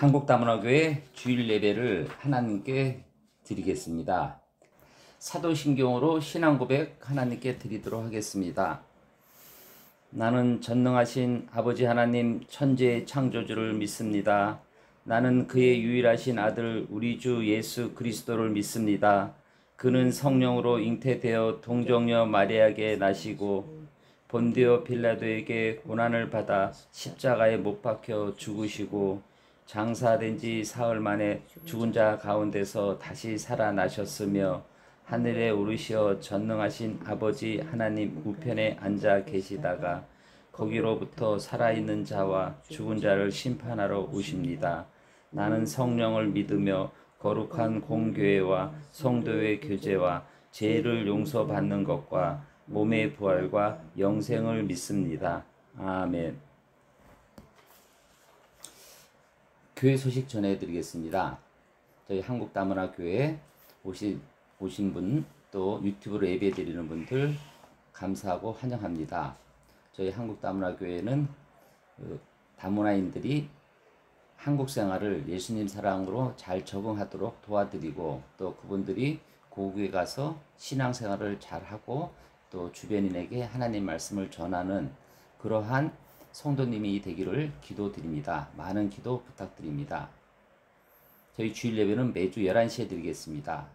한국다문화교회 주일 예배를 하나님께 드리겠습니다. 사도신경으로 신앙고백 하나님께 드리도록 하겠습니다. 나는 전능하신 아버지 하나님 천지의 창조주를 믿습니다. 나는 그의 유일하신 아들 우리 주 예수 그리스도를 믿습니다. 그는 성령으로 잉태되어 동정녀 마리아에게 나시고 본디오 빌라도에게 고난을 받아 십자가에 못 박혀 죽으시고 장사된 지 사흘 만에 죽은 자 가운데서 다시 살아나셨으며 하늘에 오르시어 전능하신 아버지 하나님 우편에 앉아 계시다가 거기로부터 살아있는 자와 죽은 자를 심판하러 오십니다. 나는 성령을 믿으며 거룩한 공교회와 성도의 교제와 죄를 용서받는 것과 몸의 부활과 영생을 믿습니다. 아멘. 교회 소식 전해드리겠습니다. 저희 한국다문화교회에 오신 분, 또 유튜브로 예배드리는 분들 감사하고 환영합니다. 저희 한국다문화교회는 다문화인들이 한국 생활을 예수님 사랑으로 잘 적응하도록 도와드리고, 또 그분들이 고국에 가서 신앙생활을 잘하고 또 주변인에게 하나님 말씀을 전하는 그러한 성도님이 되기를 기도드립니다. 많은 기도 부탁드립니다. 저희 주일 예배는 매주 11시에 드리겠습니다.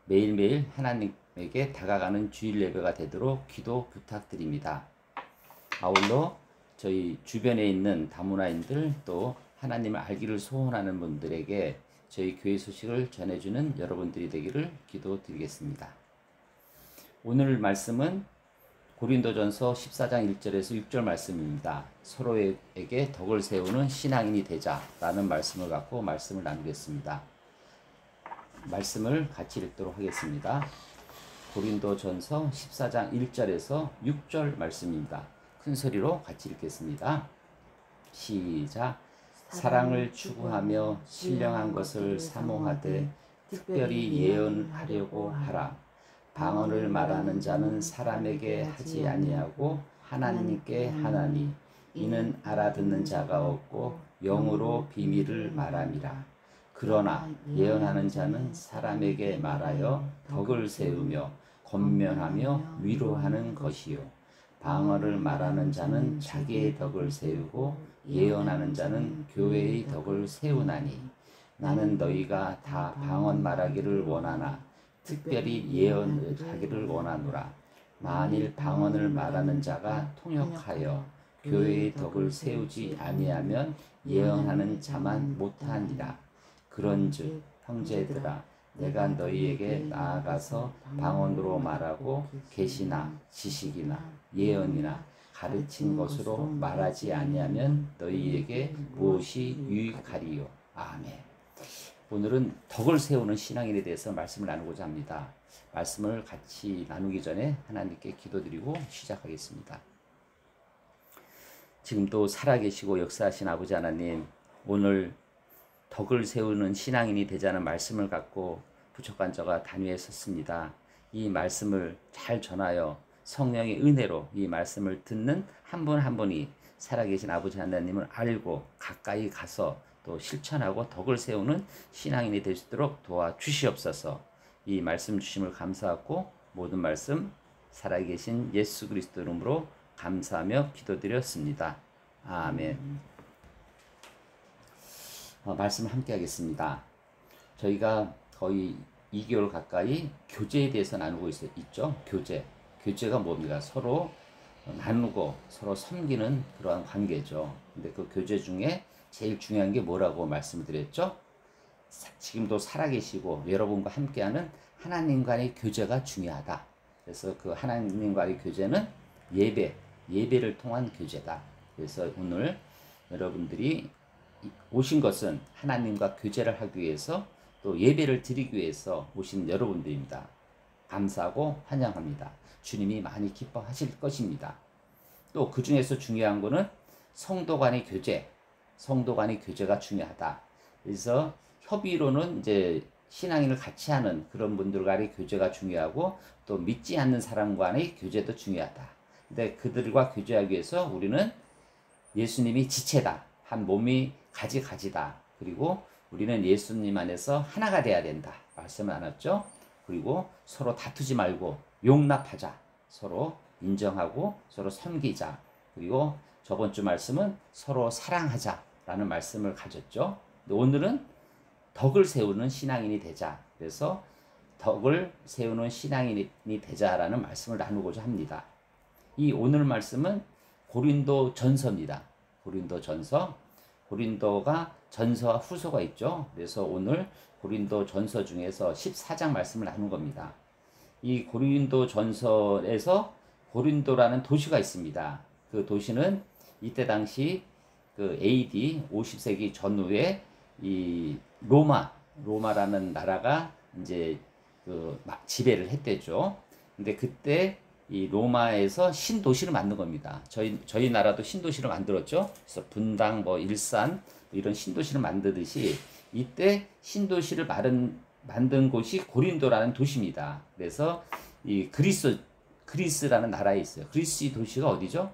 매일매일 하나님에게 다가가는 주일 예배가 되도록 기도 부탁드립니다. 아울러 저희 주변에 있는 다문화인들, 또 하나님을 알기를 소원하는 분들에게 저희 교회 소식을 전해주는 여러분들이 되기를 기도드리겠습니다. 오늘 말씀은 고린도전서 14장 1절에서 6절 말씀입니다. 서로에게 덕을 세우는 신앙인이 되자라는 말씀을 갖고 말씀을 나누겠습니다. 말씀을 같이 읽도록 하겠습니다. 고린도전서 14장 1절에서 6절 말씀입니다. 큰 소리로 같이 읽겠습니다. 시작. 사랑을 추구하며 신령한 것을 사모하되 특별히 예언하려고 하라. 방언을 말하는 자는 사람에게 하지 아니하고 하나님께 하나니, 이는 알아듣는 자가 없고 영으로 비밀을 말함이라. 그러나 예언하는 자는 사람에게 말하여 덕을 세우며 권면하며 위로하는 것이요, 방언을 말하는 자는 자기의 덕을 세우고 예언하는 자는 교회의 덕을 세우나니, 나는 너희가 다 방언 말하기를 원하나 특별히 예언하기를 원하노라. 만일 방언을 말하는 자가 통역하여 교회의 덕을 세우지 아니하면 예언하는 자만 못하니라. 그런즉 형제들아, 내가 너희에게 나아가서 방언으로 말하고 계시나 지식이나 예언이나 가르친 것으로 말하지 아니하면 너희에게 무엇이 유익하리요. 아멘. 오늘은 덕을 세우는 신앙인에 대해서 말씀을 나누고자 합니다. 말씀을 같이 나누기 전에 하나님께 기도드리고 시작하겠습니다. 지금도 살아계시고 역사하신 아버지 하나님, 오늘 덕을 세우는 신앙인이 되자는 말씀을 갖고 부족한 저가 단위에 섰습니다. 이 말씀을 잘 전하여 성령의 은혜로 이 말씀을 듣는 한 분 한 분이 살아계신 아버지 하나님을 알고 가까이 가서 또 실천하고 덕을 세우는 신앙인이 될 수 있도록 도와주시옵소서. 이 말씀 주심을 감사하고 모든 말씀 살아계신 예수 그리스도 이름으로 감사하며 기도드렸습니다. 아멘. 말씀 함께 하겠습니다. 저희가 거의 2개월 가까이 교제에 대해서 나누고 있죠. 교제가 뭡니까? 서로 나누고 서로 섬기는 그러한 관계죠. 근데 그 교제 중에 제일 중요한 게 뭐라고 말씀을 드렸죠? 지금도 살아계시고 여러분과 함께하는 하나님과의 교제가 중요하다. 그래서 그 하나님과의 교제는 예배를 통한 교제다. 그래서 오늘 여러분들이 오신 것은 하나님과 교제를 하기 위해서, 또 예배를 드리기 위해서 오신 여러분들입니다. 감사하고 환영합니다. 주님이 많이 기뻐하실 것입니다. 또 그 중에서 중요한 거는 성도 간의 교제가 중요하다. 그래서 협의로는 이제 신앙인을 같이 하는 그런 분들 간의 교제가 중요하고, 또 믿지 않는 사람 간의 교제도 중요하다. 근데 그들과 교제하기 위해서 우리는 예수님이 지체다. 한 몸이 가지다. 그리고 우리는 예수님 안에서 하나가 돼야 된다. 말씀을 나눴죠. 그리고 서로 다투지 말고 용납하자. 서로 인정하고 서로 섬기자. 그리고 저번 주 말씀은 서로 사랑하자라는 말씀을 가졌죠. 오늘은 덕을 세우는 신앙인이 되자. 그래서 덕을 세우는 신앙인이 되자라는 말씀을 나누고자 합니다. 이 오늘 말씀은 고린도 전서입니다. 고린도 전서. 고린도가 전서와 후서가 있죠. 그래서 오늘 고린도 전서 중에서 14장 말씀을 나눈 겁니다. 이 고린도 전서에서 고린도라는 도시가 있습니다. 그 도시는 이때 당시 그 AD 50세기 전후에 이 로마라는 나라가 이제 그 지배를 했대죠. 근데 그때 이 로마에서 신도시를 만든 겁니다. 저희 나라도 신도시를 만들었죠. 그래서 분당, 일산 이런 신도시를 만들듯이 이때 신도시를 만든 곳이 고린도라는 도시입니다. 그래서 이 그리스라는 나라에 있어요. 그리스 도시가 어디죠?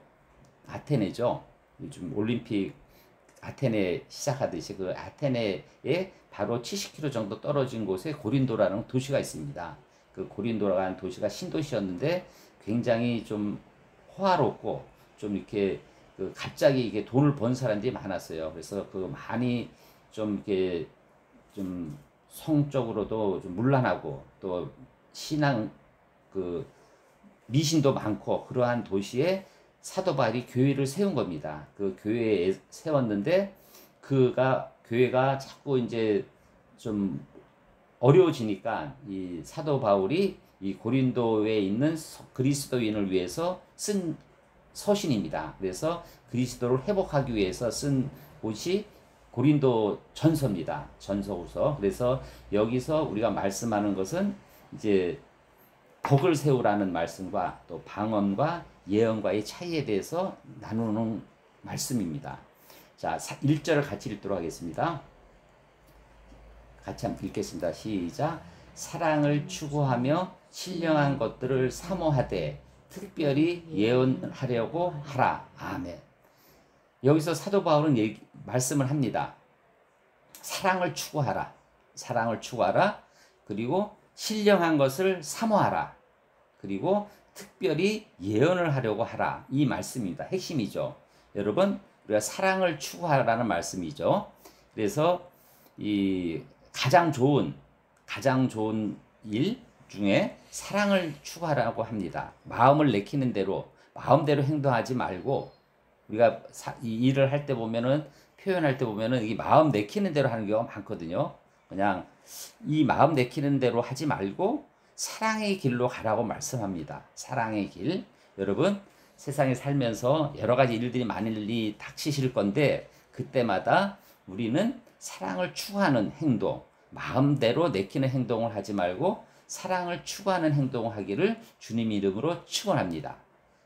아테네죠. 요즘 올림픽 아테네 시작하듯이 그 아테네에 바로 70km 정도 떨어진 곳에 고린도라는 도시가 있습니다. 그 고린도라는 도시가 신도시였는데 굉장히 좀 호화롭고 좀 이렇게 그 갑자기 이게 돈을 번 사람들이 많았어요. 그래서 그 많이 좀 이렇게 좀 성적으로도 좀 문란하고 또 신앙 그 미신도 많고 그러한 도시에 사도 바울이 교회를 세운 겁니다. 그 교회에 세웠는데 교회가 자꾸 이제 좀 어려워지니까 이 사도 바울이 이 고린도에 있는 그리스도인을 위해서 쓴 서신입니다. 그래서 그리스도를 회복하기 위해서 쓴 곳이 고린도 전서입니다. 전서후서. 그래서 여기서 우리가 말씀하는 것은 이제 덕을 세우라는 말씀과 또 방언과 예언과의 차이에 대해서 나누는 말씀입니다. 자, 1절을 같이 읽도록 하겠습니다. 같이 한번 읽겠습니다. 시작. 사랑을 추구하며 신령한 것들을 사모하되 특별히 예언하려고 하라. 아멘. 여기서 사도 바울은 말씀을 합니다. 사랑을 추구하라. 사랑을 추구하라. 그리고 신령한 것을 사모하라. 그리고 특별히 예언을 하려고 하라. 이 말씀입니다. 핵심이죠. 여러분, 우리가 사랑을 추구하라는 말씀이죠. 그래서 이 가장 좋은 일 중에 사랑을 추구하라고 합니다. 마음을 내키는 대로 마음대로 행동하지 말고 우리가 이 일을 할 때 보면은 표현할 때 보면은 이 마음 내키는 대로 하는 경우가 많거든요. 그냥 이 마음 내키는 대로 하지 말고 사랑의 길로 가라고 말씀합니다. 사랑의 길. 여러분, 세상에 살면서 여러 가지 일들이 많이 닥치실 건데 그때마다 우리는 사랑을 추구하는 행동, 마음대로 내키는 행동을 하지 말고 사랑을 추구하는 행동을 하기를 주님 이름으로 축원합니다.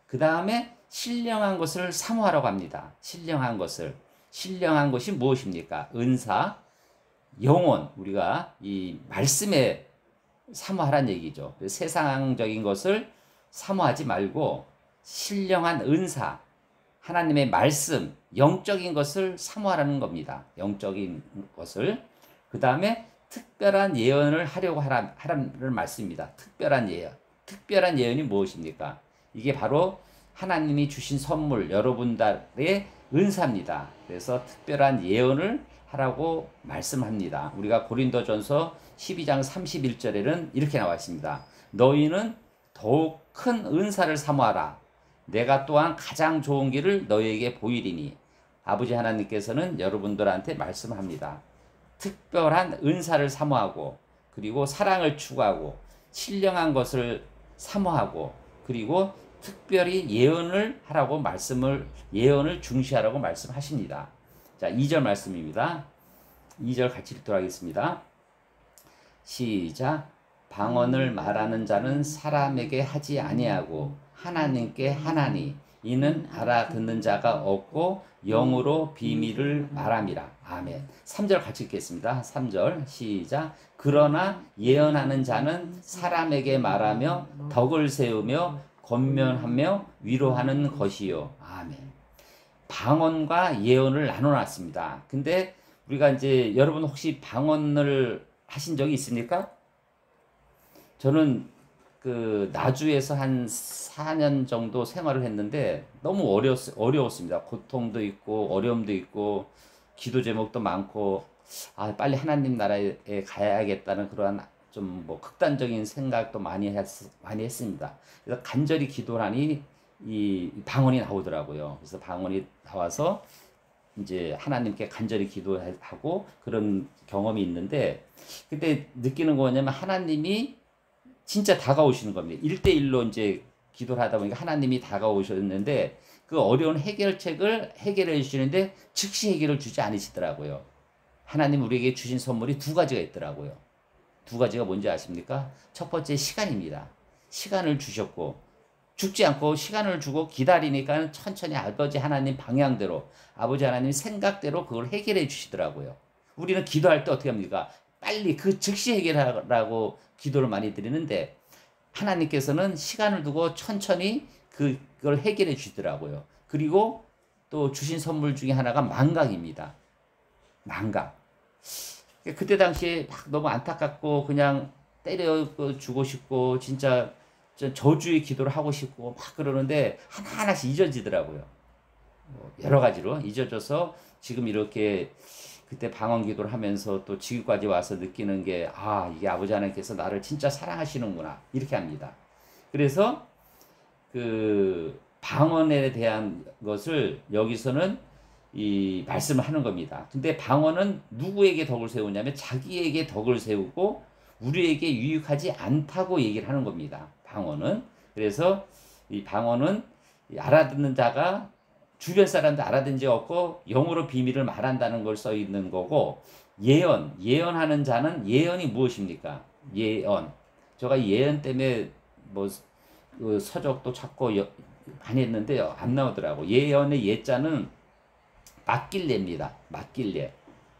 그 다음에 신령한 것을 사모하라고 합니다. 신령한 것이 무엇입니까? 은사, 영혼, 우리가 이 말씀에 사모하라는 얘기죠. 세상적인 것을 사모하지 말고 신령한 은사, 하나님의 말씀, 영적인 것을 사모하라는 겁니다. 영적인 것을. 그 다음에 특별한 예언을 하려고 하라는 말씀입니다. 특별한 예언. 특별한 예언이 무엇입니까? 이게 바로 하나님이 주신 선물, 여러분들의 은사입니다. 그래서 특별한 예언을 하라고 말씀합니다. 우리가 고린도전서 12장 31절에는 이렇게 나와 있습니다. 너희는 더욱 큰 은사를 사모하라. 내가 또한 가장 좋은 길을 너희에게 보이리니. 아버지 하나님께서는 여러분들한테 말씀합니다. 특별한 은사를 사모하고 그리고 사랑을 추구하고 신령한 것을 사모하고 그리고 특별히 예언을 하라고 예언을 중시하라고 말씀하십니다. 자, 2절 말씀입니다. 2절 같이 읽도록 하겠습니다. 시작. 방언을 말하는 자는 사람에게 하지 아니하고 하나님께 하나니 이는 알아듣는 자가 없고 영으로 비밀을 말함이라. 아멘. 3절 같이 읽겠습니다. 3절 시작. 그러나 예언하는 자는 사람에게 말하며 덕을 세우며 권면하며 위로하는 것이요. 아멘. 방언과 예언을 나눠놨습니다. 근데 우리가 이제 여러분 혹시 방언을 하신 적이 있습니까? 저는 그 나주에서 한 4년 정도 생활을 했는데 너무 어려웠습니다. 고통도 있고 어려움도 있고 기도 제목도 많고 아 빨리 하나님 나라에 가야겠다는 그러한 좀 뭐 극단적인 생각도 많이 했습니다. 그래서 간절히 기도하니 이 방언이 나오더라고요. 그래서 방언이 나와서 이제 하나님께 간절히 기도하고 그런 경험이 있는데 그때 느끼는 거 뭐냐면 하나님이 진짜 다가오시는 겁니다. 1대1로 이제 기도를 하다 보니까 하나님이 다가오셨는데 그 어려운 해결책을 해결해 주시는데 즉시 해결을 주지 않으시더라고요. 하나님 우리에게 주신 선물이 두 가지가 있더라고요. 두 가지가 뭔지 아십니까? 첫 번째 시간입니다. 시간을 주셨고 죽지 않고 시간을 주고 기다리니까 천천히 아버지 하나님 방향대로 아버지 하나님 생각대로 그걸 해결해 주시더라고요. 우리는 기도할 때 어떻게 합니까? 빨리 그 즉시 해결하라고 기도를 많이 드리는데 하나님께서는 시간을 두고 천천히 그걸 해결해 주시더라고요. 그리고 또 주신 선물 중에 하나가 망각입니다. 망각. 그때 당시에 막 너무 안타깝고 그냥 때려 주고 싶고 진짜 저주의 기도를 하고 싶고 막 그러는데 하나하나씩 잊어지더라고요. 여러 가지로 잊어져서 지금 이렇게 그때 방언 기도를 하면서 또 지금까지 와서 느끼는 게 아 이게 아버지 하나님께서 나를 진짜 사랑하시는구나 이렇게 합니다. 그래서 그 방언에 대한 것을 여기서는 이 말씀을 하는 겁니다. 근데 방언은 누구에게 덕을 세우냐면 자기에게 덕을 세우고 우리에게 유익하지 않다고 얘기를 하는 겁니다. 방언은. 그래서 이 방언은 알아듣는 자가 주변 사람도 알아듣는 자 없고 영으로 비밀을 말한다는 걸 써 있는 거고 예언하는 자는 예언이 무엇입니까? 예언. 제가 예언 때문에 뭐 그 서적도 찾고 많이 했는데요. 안 나오더라고. 예언의 예자는 막길례입니다. 막길례.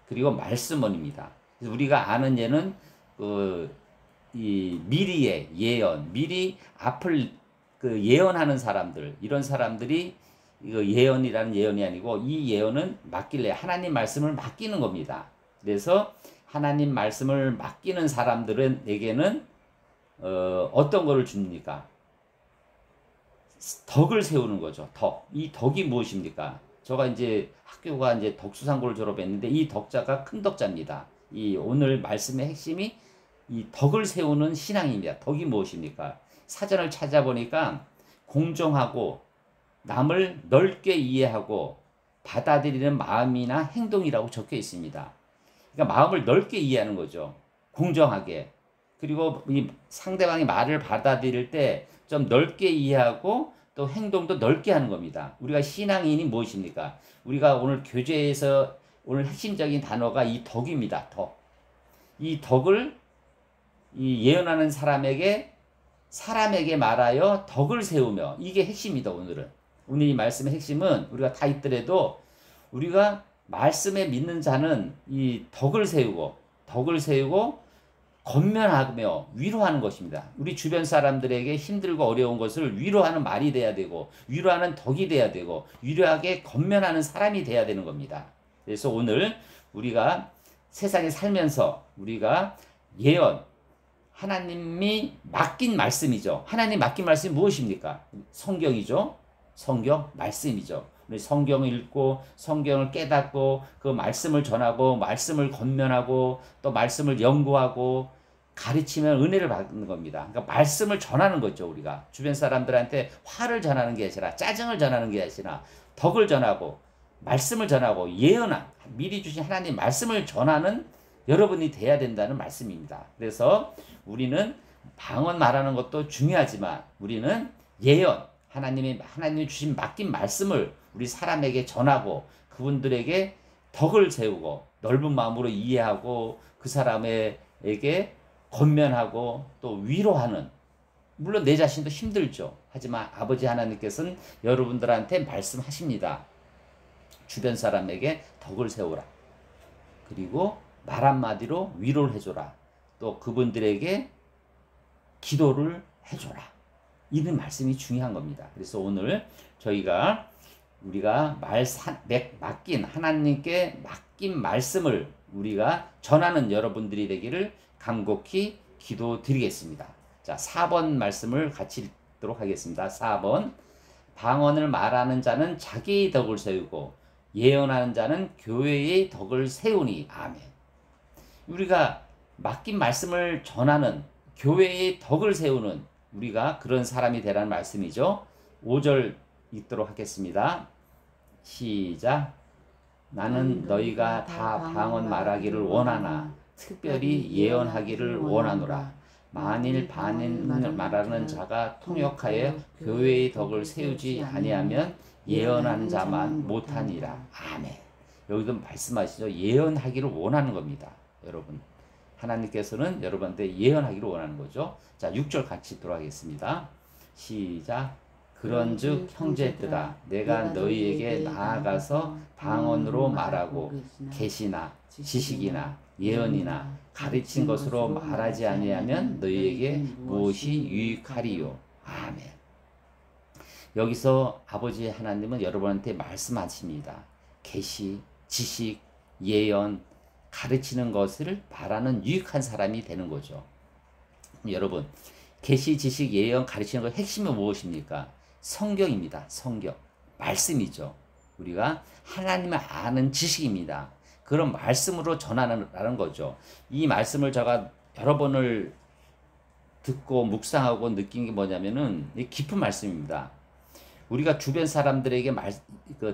그리고 말씀원입니다. 그래서 우리가 아는 예는 이 미리의 예언, 미리 앞을 그 예언하는 사람들, 이런 사람들이 이거 예언이라는 예언이 아니고 이 예언은 맡길래 하나님 말씀을 맡기는 겁니다. 그래서 하나님 말씀을 맡기는 사람들에게는 어떤 거를 줍니까? 덕을 세우는 거죠. 덕. 이 덕이 무엇입니까? 제가 이제 학교가 이제 덕수상고를 졸업했는데 이 덕자가 큰 덕자입니다. 이 오늘 말씀의 핵심이 이 덕을 세우는 신앙입니다. 덕이 무엇입니까? 사전을 찾아보니까 공정하고 남을 넓게 이해하고 받아들이는 마음이나 행동이라고 적혀 있습니다. 그러니까 마음을 넓게 이해하는 거죠. 공정하게. 그리고 이 상대방의 말을 받아들일 때 좀 넓게 이해하고 또 행동도 넓게 하는 겁니다. 우리가 신앙인이 무엇입니까? 우리가 오늘 교재에서 오늘 핵심적인 단어가 이 덕입니다. 덕. 이 덕을 이 예언하는 사람에게 말하여 덕을 세우며 이게 핵심이다. 오늘 이 말씀의 핵심은 우리가 다 있더라도 우리가 말씀에 믿는 자는 이 덕을 세우고 권면하며 위로하는 것입니다. 우리 주변 사람들에게 힘들고 어려운 것을 위로하는 말이 돼야 되고 위로하는 덕이 돼야 되고 위로하게 권면하는 사람이 돼야 되는 겁니다. 그래서 오늘 우리가 세상에 살면서 우리가 예언, 하나님이 맡긴 말씀이죠. 하나님 맡긴 말씀이 무엇입니까? 성경이죠. 성경, 말씀이죠. 우리 성경을 읽고 성경을 깨닫고 그 말씀을 전하고 말씀을 권면하고 또 말씀을 연구하고 가르치면 은혜를 받는 겁니다. 그러니까 말씀을 전하는 거죠. 우리가 주변 사람들한테 화를 전하는 게 아니라 짜증을 전하는 게 아니라 덕을 전하고 말씀을 전하고 예언한 미리 주신 하나님 말씀을 전하는 여러분이 돼야 된다는 말씀입니다. 그래서 우리는 방언 말하는 것도 중요하지만 우리는 예언 하나님이 주신 맡긴 말씀을 우리 사람에게 전하고 그분들에게 덕을 세우고 넓은 마음으로 이해하고 그 사람에게 권면하고 또 위로하는 물론 내 자신도 힘들죠. 하지만 아버지 하나님께서는 여러분들한테 말씀하십니다. 주변 사람에게 덕을 세우라. 그리고 말 한마디로 위로를 해줘라. 또 그분들에게 기도를 해줘라. 이런 말씀이 중요한 겁니다. 그래서 오늘 저희가 우리가 맡긴 하나님께 맡긴 말씀을 우리가 전하는 여러분들이 되기를 간곡히 기도드리겠습니다. 자, 4번 말씀을 같이 읽도록 하겠습니다. 4번. 방언을 말하는 자는 자기의 덕을 세우고 예언하는 자는 교회의 덕을 세우니. 아멘. 우리가 맡긴 말씀을 전하는 교회의 덕을 세우는 우리가 그런 사람이 되라는 말씀이죠. 5절 읽도록 하겠습니다. 시작. 나는 너희가 다 방언 말하기를 원하나 특별히 예언하기를 원하노라. 만일 방언을 말하는 자가 통역하여 교회의 덕을 세우지 아니하면 예언하는 자만 못하니라. 아멘. 여기도 말씀하시죠. 예언하기를 원하는 겁니다. 여러분, 하나님께서는 여러분한테 예언하기를 원하는 거죠. 자, 6절 같이 돌아가겠습니다. 시작. 그런즉 형제들아, 내가 너희에게 나아가서 방언으로 말하고 계시나 지식이나 예언이나 가르친 것으로 말하지 아니하면 너희에게 무엇이 유익하리요. 아멘. 여기서 아버지 하나님은 여러분한테 말씀하십니다. 계시, 지식, 예언, 가르치는 것을 바라는 유익한 사람이 되는 거죠. 여러분, 계시, 지식, 예언, 가르치는 것 핵심은 무엇입니까? 성경입니다. 성경. 말씀이죠. 우리가 하나님을 아는 지식입니다. 그런 말씀으로 전하는 거죠. 이 말씀을 제가 여러 번을 듣고 묵상하고 느낀 게 뭐냐면은 깊은 말씀입니다. 우리가 주변 사람들에게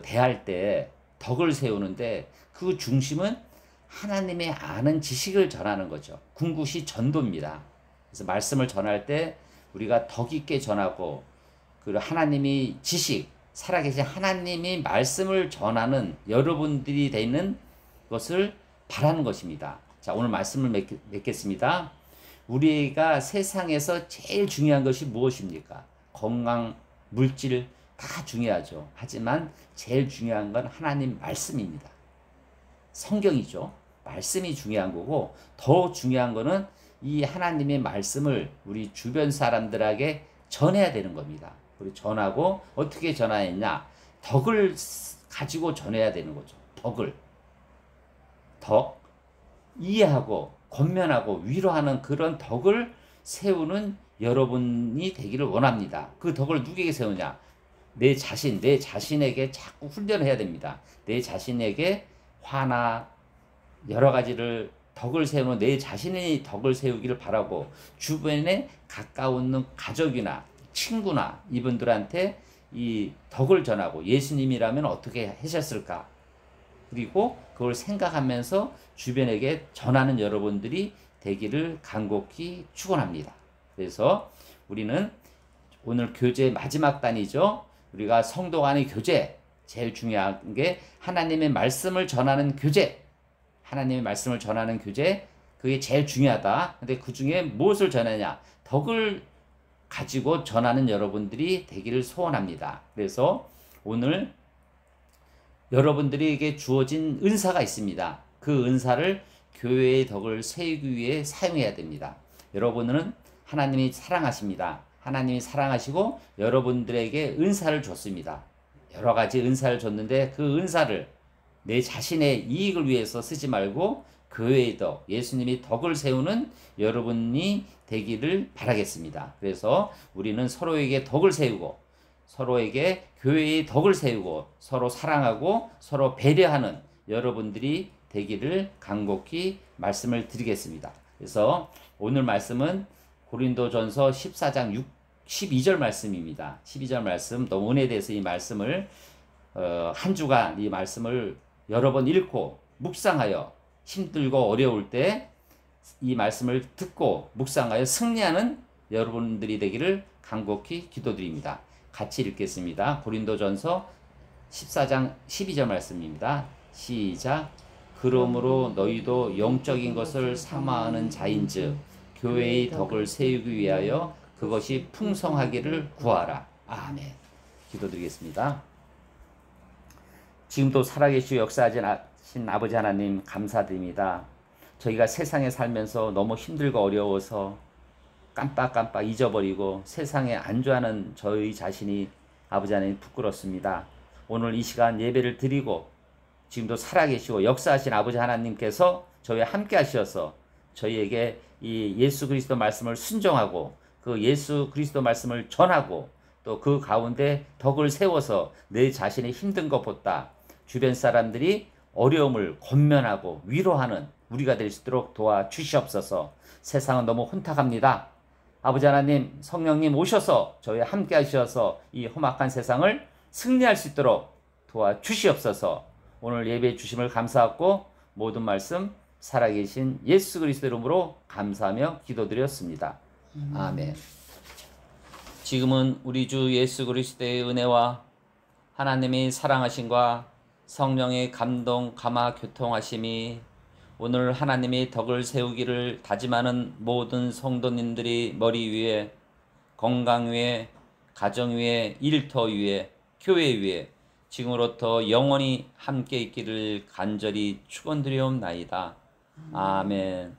대할 때 덕을 세우는데 그 중심은 하나님의 아는 지식을 전하는 거죠. 궁극이 전도입니다. 그래서 말씀을 전할 때 우리가 덕 있게 전하고 그리고 하나님이 지식, 살아계신 하나님이 말씀을 전하는 여러분들이 되는 것을 바라는 것입니다. 자, 오늘 말씀을 맺겠습니다. 우리가 세상에서 제일 중요한 것이 무엇입니까? 건강, 물질 다 중요하죠. 하지만 제일 중요한 건 하나님 말씀입니다. 성경이죠. 말씀이 중요한 거고 더 중요한 거는 이 하나님의 말씀을 우리 주변 사람들에게 전해야 되는 겁니다. 우리 전하고 어떻게 전하느냐? 덕을 가지고 전해야 되는 거죠. 덕, 이해하고 권면하고 위로하는 그런 덕을 세우는 여러분이 되기를 원합니다. 그 덕을 누구에게 세우냐? 내 자신에게 자꾸 훈련해야 됩니다. 내 자신에게 화나 여러 가지를 덕을 세우는 내 자신의 덕을 세우기를 바라고 주변에 가까운 가족이나 친구나 이분들한테 이 덕을 전하고 예수님이라면 어떻게 하셨을까? 그리고 그걸 생각하면서 주변에게 전하는 여러분들이 되기를 간곡히 축원합니다. 그래서 우리는 오늘 교제 마지막 단이죠. 우리가 성도 간의 교제, 제일 중요한 게 하나님의 말씀을 전하는 교제. 하나님의 말씀을 전하는 교제, 그게 제일 중요하다. 근데 그 중에 무엇을 전하냐? 덕을 가지고 전하는 여러분들이 되기를 소원합니다. 그래서 오늘 여러분들에게 주어진 은사가 있습니다. 그 은사를 교회의 덕을 세우기 위해 사용해야 됩니다. 여러분은 하나님이 사랑하십니다. 하나님이 사랑하시고 여러분들에게 은사를 줬습니다. 여러 가지 은사를 줬는데 그 은사를 내 자신의 이익을 위해서 쓰지 말고 교회의 덕, 예수님이 덕을 세우는 여러분이 되기를 바라겠습니다. 그래서 우리는 서로에게 덕을 세우고 서로에게 교회의 덕을 세우고 서로 사랑하고 서로 배려하는 여러분들이 되기를 간곡히 말씀을 드리겠습니다. 그래서 오늘 말씀은 고린도전서 14장 12절 말씀입니다. 12절 말씀, 또 은혜에 대해서 이 말씀을 한 주간 이 말씀을 여러 번 읽고 묵상하여 힘들고 어려울 때 이 말씀을 듣고 묵상하여 승리하는 여러분들이 되기를 간곡히 기도드립니다. 같이 읽겠습니다. 고린도전서 14장 12절 말씀입니다. 시작. 그러므로 너희도 영적인 것을 사모하는 자인즉 교회의 덕을 세우기 위하여 그것이 풍성하기를 구하라. 아멘. 기도드리겠습니다. 지금도 살아계시고 역사하신 아버지 하나님 감사드립니다. 저희가 세상에 살면서 너무 힘들고 어려워서 깜빡깜빡 잊어버리고 세상에 안주하는 저희 자신이 아버지 하나님 부끄럽습니다. 오늘 이 시간 예배를 드리고 지금도 살아계시고 역사하신 아버지 하나님께서 저희와 함께 하셔서 저희에게 이 예수 그리스도 말씀을 순종하고 그 예수 그리스도 말씀을 전하고 또 그 가운데 덕을 세워서 내 자신이 힘든 것보다 주변 사람들이 어려움을 권면하고 위로하는 우리가 될 수 있도록 도와주시옵소서. 세상은 너무 혼탁합니다. 아버지 하나님, 성령님 오셔서 저희와 함께 하셔서 이 험악한 세상을 승리할 수 있도록 도와주시옵소서. 오늘 예배해 주심을 감사하고 모든 말씀 살아계신 예수 그리스도 이름으로 감사하며 기도드렸습니다. 아멘. 지금은 우리 주 예수 그리스도의 은혜와 하나님의 사랑하심과 성령의 감동, 감화, 교통하심이 오늘 하나님의 덕을 세우기를 다짐하는 모든 성도님들이 머리 위에, 건강 위에, 가정 위에, 일터 위에, 교회 위에 지금으로부터 영원히 함께 있기를 간절히 축원드리옵나이다. 아멘.